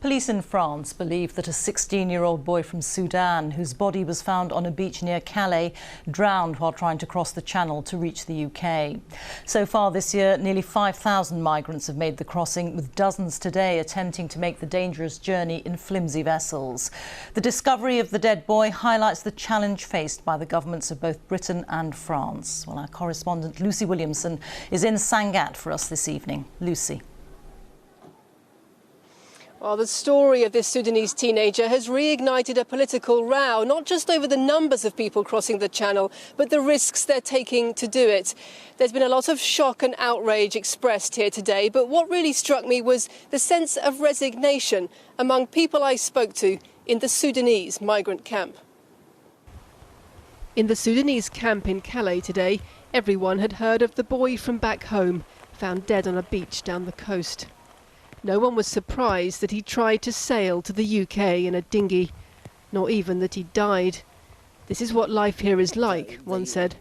Police in France believe that a 16-year-old boy from Sudan, whose body was found on a beach near Calais, drowned while trying to cross the Channel to reach the UK. So far this year, nearly 5,000 migrants have made the crossing, with dozens today attempting to make the dangerous journey in flimsy vessels. The discovery of the dead boy highlights the challenge faced by the governments of both Britain and France. Well, our correspondent Lucy Williamson is in Sangatte for us this evening. Lucy. Well, the story of this Sudanese teenager has reignited a political row, not just over the numbers of people crossing the Channel, but the risks they're taking to do it. There's been a lot of shock and outrage expressed here today, but what really struck me was the sense of resignation among people I spoke to in the Sudanese migrant camp. In the Sudanese camp in Calais today, everyone had heard of the boy from back home, found dead on a beach down the coast. No one was surprised that he tried to sail to the UK in a dinghy, nor even that he died. This is what life here is like, one said.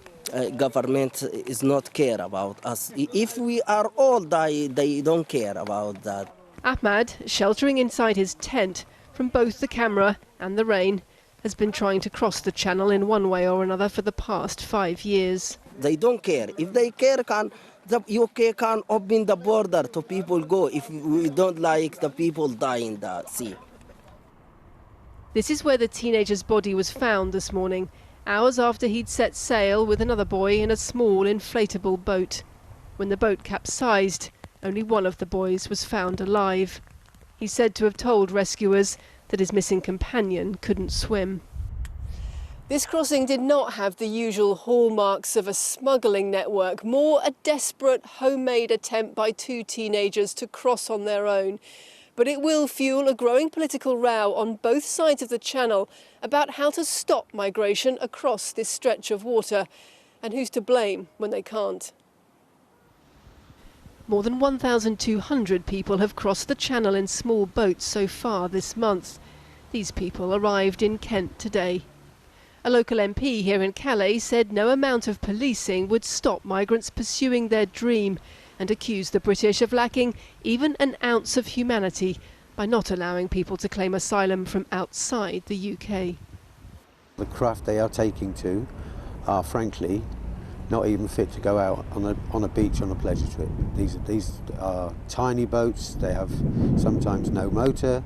Government is not care about us. If we are all die, they don't care about that. Ahmad, sheltering inside his tent from both the camera and the rain, has been trying to cross the Channel in one way or another for the past 5 years. They don't care. If they care, the UK can open the border to people go if we don't like the people die in the sea. This is where the teenager's body was found this morning, hours after he'd set sail with another boy in a small inflatable boat. When the boat capsized, only one of the boys was found alive. He's said to have told rescuers that his missing companion couldn't swim. This crossing did not have the usual hallmarks of a smuggling network, more a desperate homemade attempt by two teenagers to cross on their own. But it will fuel a growing political row on both sides of the Channel about how to stop migration across this stretch of water and who's to blame when they can't. More than 1,200 people have crossed the Channel in small boats so far this month. These people arrived in Kent today. A local MP here in Calais said no amount of policing would stop migrants pursuing their dream, and accused the British of lacking even an ounce of humanity by not allowing people to claim asylum from outside the UK. The craft they are taking to are frankly not even fit to go out on a beach on a pleasure trip. These are tiny boats, they have sometimes no motor,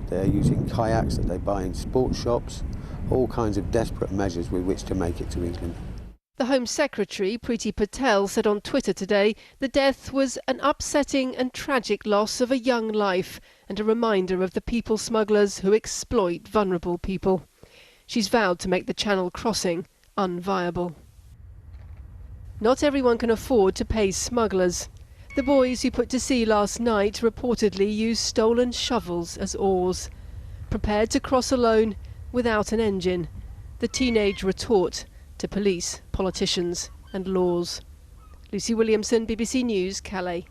they're using kayaks that they buy in sports shops. All kinds of desperate measures with which to make it to England. The Home Secretary, Reeta Patel, said on Twitter today the death was an upsetting and tragic loss of a young life and a reminder of the people smugglers who exploit vulnerable people. She's vowed to make the Channel crossing unviable. Not everyone can afford to pay smugglers. The boys who put to sea last night reportedly used stolen shovels as oars. Prepared to cross alone, without an engine, the teenage retort to police, politicians and laws. Lucy Williamson, BBC News, Calais.